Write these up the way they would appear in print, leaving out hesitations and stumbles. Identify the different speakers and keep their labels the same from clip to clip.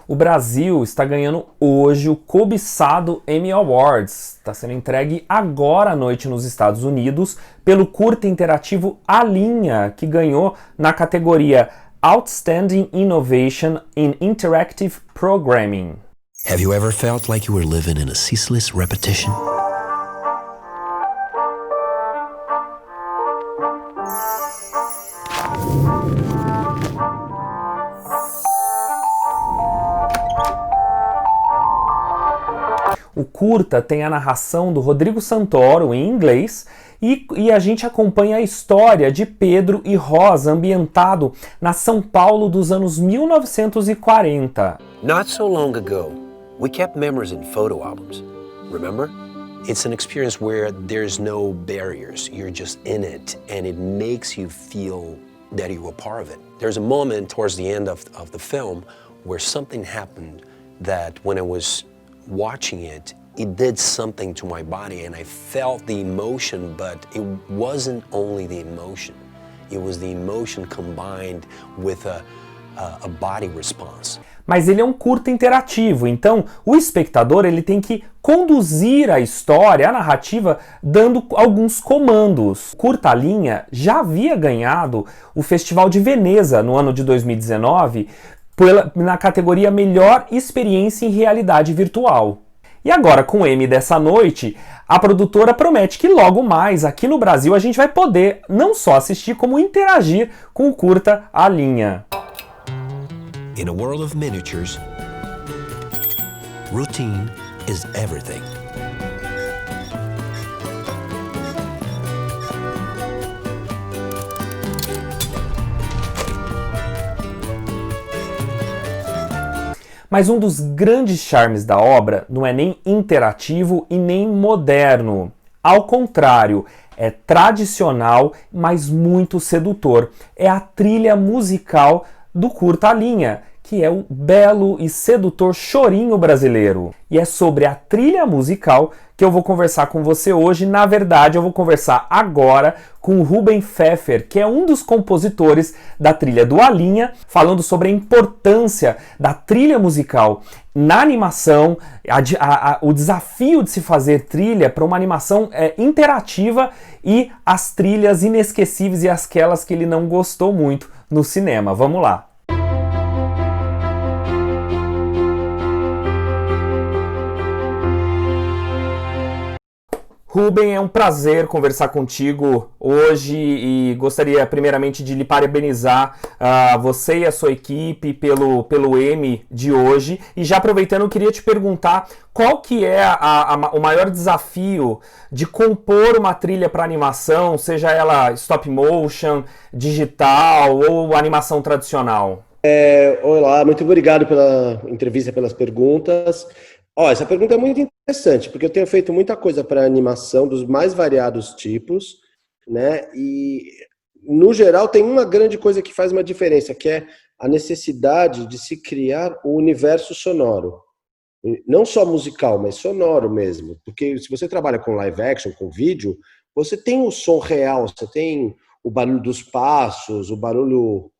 Speaker 1: O Brasil está ganhando hoje o cobiçado Emmy Awards. Está sendo entregue agora à noite nos Estados Unidos pelo curta interativo A Linha, que ganhou na categoria Outstanding Innovation in Interactive Programming.
Speaker 2: Have you ever felt like you were living in a ceaseless repetition?
Speaker 1: O curta tem a narração do Rodrigo Santoro em inglês e a gente acompanha a história de Pedro e Rosa ambientado na São Paulo dos anos 1940.
Speaker 2: Not so long ago, we kept memories in photo albums. Remember? It's an experience where there's no barriers. You're just in it, and it makes you feel that you were part of it. There's a moment towards the end of the film where something happened that when I was watching it, it did something to my body and I felt the emotion, but it wasn't only the emotion. It was the emotion combined with a body response.
Speaker 1: Mas ele é um curta interativo, então o espectador ele tem que conduzir a história, a narrativa, dando alguns comandos. Curta A Linha já havia ganhado o Festival de Veneza no ano de 2019 na categoria Melhor Experiência em Realidade Virtual. E agora, com o Emmy dessa noite, a produtora promete que logo mais, aqui no Brasil, a gente vai poder não só assistir, como interagir com o curta A Linha.
Speaker 2: In a world of miniatures, routine is everything.
Speaker 1: Mas um dos grandes charmes da obra não é nem interativo e nem moderno. Ao contrário, é tradicional, mas muito sedutor. É a trilha musical do curta A Linha, que é o belo e sedutor chorinho brasileiro. E é sobre a trilha musical que eu vou conversar com você hoje. Na verdade, eu vou conversar agora com o Ruben Pfeffer, que é um dos compositores da trilha do A Linha, falando sobre a importância da trilha musical na animação, o desafio de se fazer trilha para uma animação interativa e as trilhas inesquecíveis e aquelas que ele não gostou muito no cinema. Vamos lá! Ruben, é um prazer conversar contigo hoje e gostaria primeiramente de lhe parabenizar você e a sua equipe pelo Emmy de hoje. E já aproveitando, eu queria te perguntar qual que é o maior desafio de compor uma trilha para animação, seja ela stop motion, digital ou animação tradicional?
Speaker 3: Olá, muito obrigado pela entrevista, pelas perguntas. Essa pergunta é muito interessante, porque eu tenho feito muita coisa para animação dos mais variados tipos, né? E, no geral, tem uma grande coisa que faz uma diferença, que é a necessidade de se criar um universo sonoro. Não só musical, mas sonoro mesmo. Porque se você trabalha com live action, com vídeo, você tem o som real, você tem o barulho dos passos, o barulho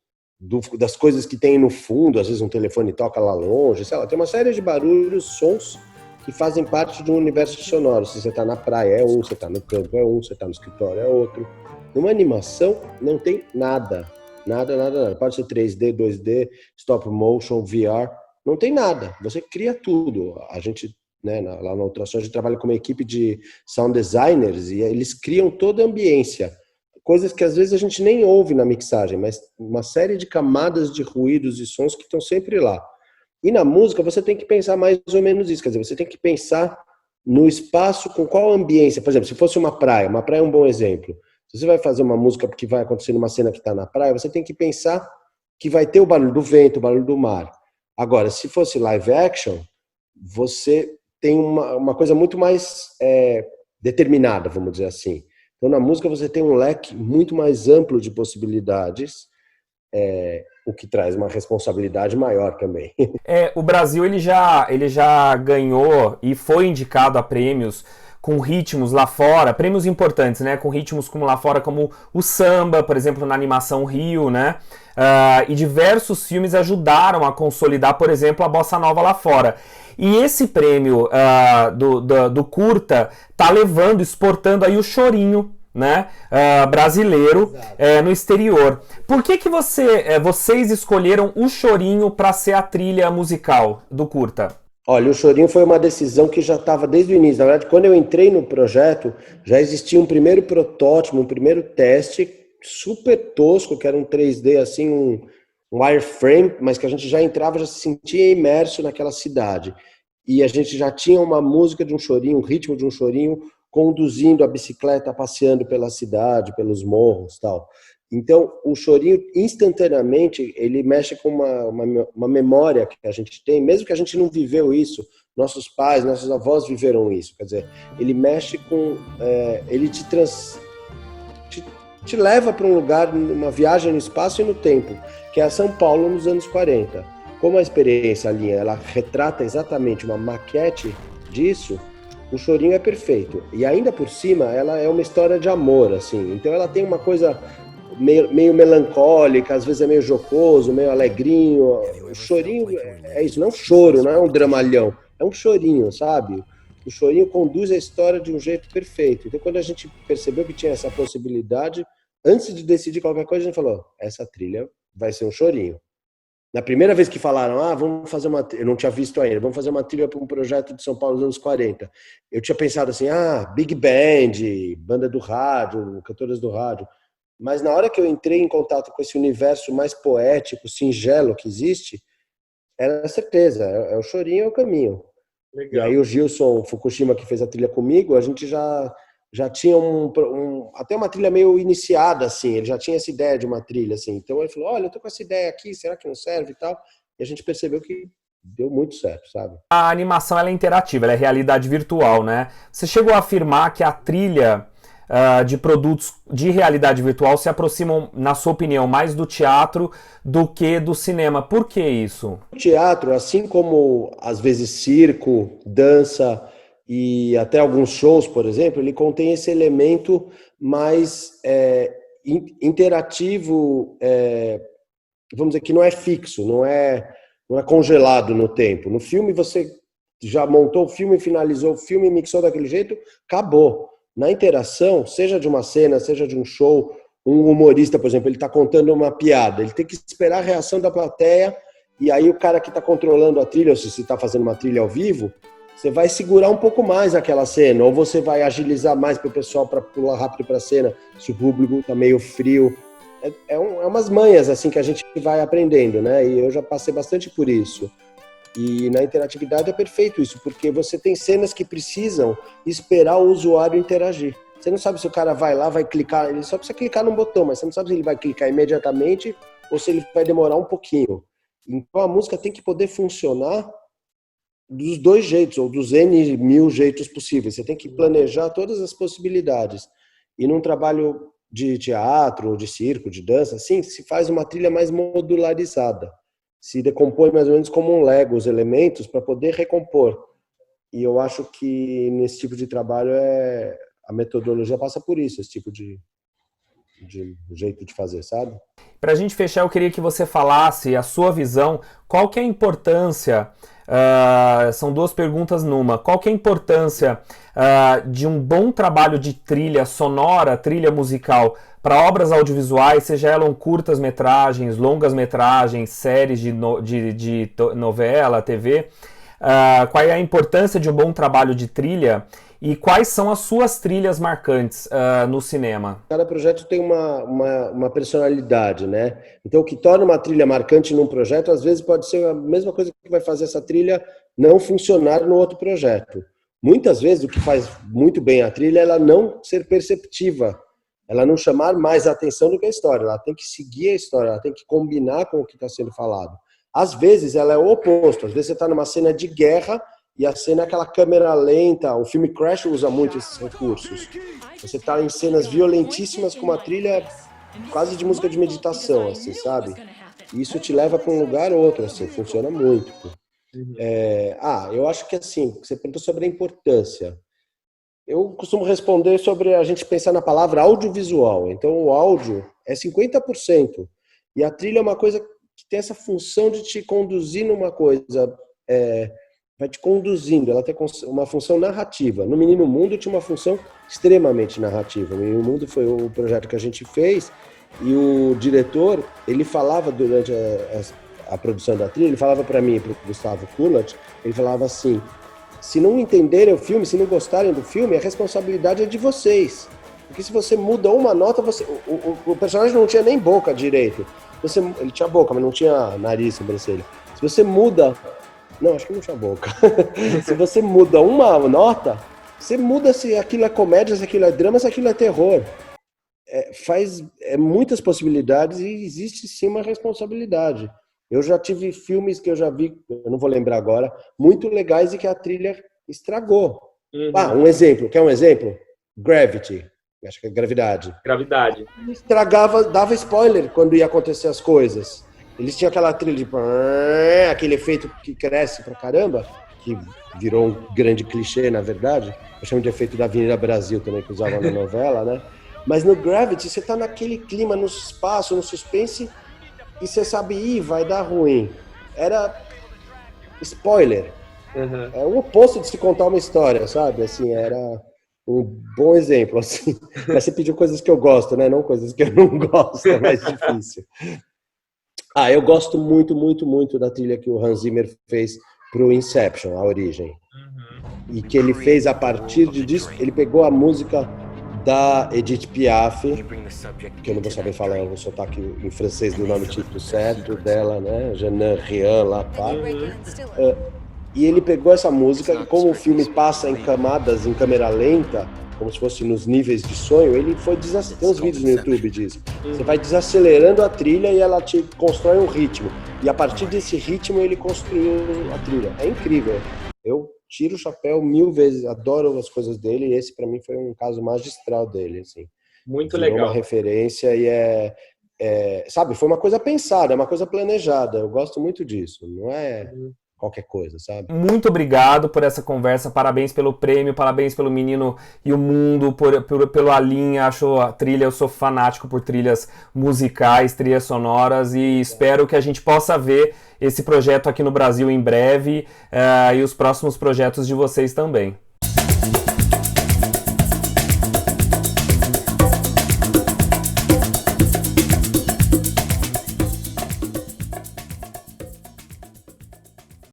Speaker 3: das coisas que tem no fundo, às vezes um telefone toca lá longe, sei lá, tem uma série de barulhos, sons que fazem parte de um universo sonoro. Se você está na praia é um, se você está no campo é um, se você está no escritório é outro. Numa animação não tem nada. Pode ser 3D, 2D, stop motion, VR, não tem nada. Você cria tudo. A gente, né, lá na Ultrassom, a gente trabalha com uma equipe de sound designers e eles criam toda a ambiência. Coisas que às vezes a gente nem ouve na mixagem, mas uma série de camadas de ruídos e sons que estão sempre lá. E na música você tem que pensar mais ou menos isso, quer dizer, você tem que pensar no espaço com qual ambiência. Por exemplo, se fosse uma praia é um bom exemplo. Se você vai fazer uma música que vai acontecer numa cena que está na praia, você tem que pensar que vai ter o barulho do vento, o barulho do mar. Agora, se fosse live action, você tem uma coisa muito mais determinada, vamos dizer assim. Então, na música, você tem um leque muito mais amplo de possibilidades, o que traz uma responsabilidade maior também.
Speaker 1: O Brasil ele já ganhou e foi indicado a prêmios com ritmos lá fora, prêmios importantes, né? Com ritmos como lá fora, como o samba, por exemplo, na animação Rio, né? E diversos filmes ajudaram a consolidar, por exemplo, a bossa nova lá fora. E esse prêmio do curta tá levando, exportando aí o chorinho, né, brasileiro no exterior. Por que vocês escolheram o chorinho para ser a trilha musical do curta?
Speaker 3: Olha, o chorinho foi uma decisão que já estava desde o início. Na verdade, quando eu entrei no projeto, já existia um primeiro protótipo, um primeiro teste super tosco, que era um 3D, assim, um wireframe, mas que a gente já entrava, já se sentia imerso naquela cidade. E a gente já tinha uma música de um chorinho, um ritmo de um chorinho, conduzindo a bicicleta, passeando pela cidade, pelos morros, tal. Então, o chorinho, instantaneamente, ele mexe com uma memória que a gente tem, mesmo que a gente não viveu isso, nossos pais, nossos avós viveram isso. Quer dizer, ele mexe com... ele te leva para um lugar, uma viagem no espaço e no tempo, que é a São Paulo nos anos 40. Como a experiência ali, ela retrata exatamente uma maquete disso, o chorinho é perfeito. E ainda por cima, ela é uma história de amor, assim. Então ela tem uma coisa meio melancólica, às vezes é meio jocoso, meio alegrinho. O chorinho é isso, não é um choro, não é um dramalhão, é um chorinho, sabe? O chorinho conduz a história de um jeito perfeito. Então quando a gente percebeu que tinha essa possibilidade, antes de decidir qualquer coisa, a gente falou, essa trilha vai ser um chorinho. Na primeira vez que falaram, vamos fazer uma trilha, eu não tinha visto ainda, vamos fazer uma trilha para um projeto de São Paulo dos anos 40. Eu tinha pensado assim, Big Band, banda do rádio, cantoras do rádio. Mas na hora que eu entrei em contato com esse universo mais poético, singelo que existe, era certeza, é o chorinho, é o caminho. Legal. E aí o Gilson Fukushima, que fez a trilha comigo, a gente já tinha até uma trilha meio iniciada, assim, ele já tinha essa ideia de uma trilha, assim. Então ele falou, olha, eu tô com essa ideia aqui, será que não serve e tal? E a gente percebeu que deu muito certo, sabe?
Speaker 1: A animação ela é interativa, ela é realidade virtual, né? Você chegou a afirmar que a trilha de produtos de realidade virtual se aproximam, na sua opinião, mais do teatro do que do cinema. Por que isso?
Speaker 3: O teatro, assim como às vezes circo, dança e até alguns shows, por exemplo, ele contém esse elemento mais interativo, vamos dizer que não é fixo, não é congelado no tempo. No filme você já montou o filme, finalizou o filme, mixou daquele jeito, acabou. Na interação, seja de uma cena, seja de um show, um humorista, por exemplo, ele está contando uma piada, ele tem que esperar a reação da plateia, e aí o cara que está controlando a trilha, ou se você está fazendo uma trilha ao vivo, você vai segurar um pouco mais aquela cena, ou você vai agilizar mais para o pessoal para pular rápido para a cena, se o público está meio frio. É umas manhas assim que a gente vai aprendendo, né? E eu já passei bastante por isso. E na interatividade é perfeito isso, porque você tem cenas que precisam esperar o usuário interagir. Você não sabe se o cara vai lá, vai clicar, ele só precisa clicar num botão, mas você não sabe se ele vai clicar imediatamente ou se ele vai demorar um pouquinho. Então a música tem que poder funcionar dos dois jeitos, ou dos N mil jeitos possíveis. Você tem que planejar todas as possibilidades. E num trabalho de teatro, de circo, de dança, assim, se faz uma trilha mais modularizada. Se decompõe mais ou menos como um Lego os elementos para poder recompor. E eu acho que nesse tipo de trabalho a metodologia passa por isso, esse tipo de jeito de fazer, sabe?
Speaker 1: Para a gente fechar, eu queria que você falasse a sua visão, qual que é a importância, são duas perguntas numa, qual que é a importância de um bom trabalho de trilha sonora, trilha musical, para obras audiovisuais, seja elas curtas-metragens, longas-metragens, séries de novela, TV, qual é a importância de um bom trabalho de trilha e quais são as suas trilhas marcantes no cinema?
Speaker 3: Cada projeto tem uma personalidade, né? Então, o que torna uma trilha marcante num projeto, às vezes pode ser a mesma coisa que vai fazer essa trilha não funcionar no outro projeto. Muitas vezes, o que faz muito bem a trilha é ela não ser perceptiva, ela não chamar mais a atenção do que a história, ela tem que seguir a história, ela tem que combinar com o que está sendo falado. Às vezes, ela é o oposto, às vezes você está numa cena de guerra, e a cena é aquela câmera lenta, o filme Crash usa muito esses recursos. Você está em cenas violentíssimas com uma trilha quase de música de meditação, assim, sabe? E isso te leva para um lugar ou outro, assim, funciona muito. Eu acho que assim, você perguntou sobre a importância. Eu costumo responder sobre a gente pensar na palavra audiovisual. Então, o áudio é 50%. E a trilha é uma coisa que tem essa função de te conduzir numa coisa, vai te conduzindo, ela tem uma função narrativa. No Menino Mundo tinha uma função extremamente narrativa. O Menino Mundo foi o projeto que a gente fez e o diretor, ele falava durante a produção da trilha, ele falava para mim e para o Gustavo Kulat, ele falava assim, se não entenderem o filme, se não gostarem do filme, a responsabilidade é de vocês. Porque se você muda uma nota, o personagem não tinha nem boca direito. Ele tinha boca, mas não tinha nariz, sobrancelha. Se você muda... Não, acho que não tinha boca. Se você muda uma nota, você muda se aquilo é comédia, se aquilo é drama, se aquilo é terror. Faz muitas possibilidades e existe sim uma responsabilidade. Eu já tive filmes que eu já vi, eu não vou lembrar agora, muito legais e que a trilha estragou. Um exemplo, quer um exemplo? Gravity. Acho que é Gravidade.
Speaker 4: Gravidade.
Speaker 3: Estragava, dava spoiler quando ia acontecer as coisas. Eles tinham aquela trilha de... aquele efeito que cresce pra caramba, que virou um grande clichê, na verdade. Eu chamo de efeito da Avenida Brasil também, que usava na novela, né? Mas no Gravity, você tá naquele clima, no espaço, no suspense, e você sabe, vai dar ruim. Era spoiler.
Speaker 4: Uhum.
Speaker 3: É o oposto de se contar uma história, sabe? Assim, era... um bom exemplo, assim. Mas você pediu coisas que eu gosto, né? Não coisas que eu não gosto, é mais difícil. Eu gosto muito, muito, muito da trilha que o Hans Zimmer fez pro Inception, A Origem. E que ele fez a partir disso, ele pegou a música da Edith Piaf, que eu não vou saber falar o sotaque em francês do nome título certo dela, né? Je ne rien lá, pá. E ele pegou essa música e como o filme passa em camadas, em câmera lenta, como se fosse nos níveis de sonho, ele foi tem uns vídeos no YouTube disso. Você vai desacelerando a trilha e ela te constrói um ritmo. E a partir desse ritmo ele construiu a trilha. É incrível. Eu tiro o chapéu 1000 vezes, adoro as coisas dele e esse para mim foi um caso magistral dele, assim.
Speaker 4: Muito
Speaker 3: Virou
Speaker 4: legal.
Speaker 3: Uma referência e sabe, foi uma coisa pensada, uma coisa planejada. Eu gosto muito disso, não é qualquer coisa, sabe?
Speaker 1: Muito obrigado por essa conversa, parabéns pelo prêmio, parabéns pelo Menino e o Mundo, pelo Alinha, acho a trilha, eu sou fanático por trilhas musicais, trilhas sonoras e espero que a gente possa ver esse projeto aqui no Brasil em breve e os próximos projetos de vocês também.